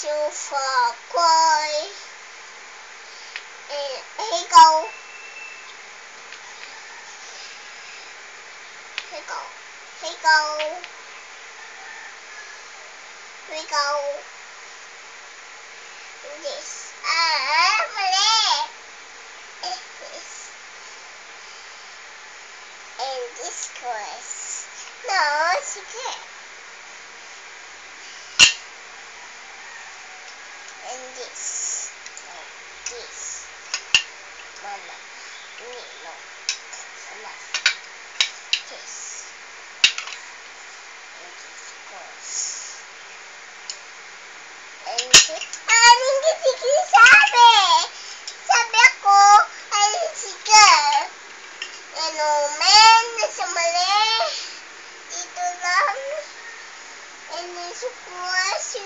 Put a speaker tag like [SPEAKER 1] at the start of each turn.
[SPEAKER 1] for koi. And here go. Here go. Here go. Here go. This. This. And this course. No, it's okay. And this. No, this. Mama. No. Mama. This. And this course. And this. Hindi sabi. Sabi ako, ay sige. Ano, men, nasa mali. Dito lang. And this course,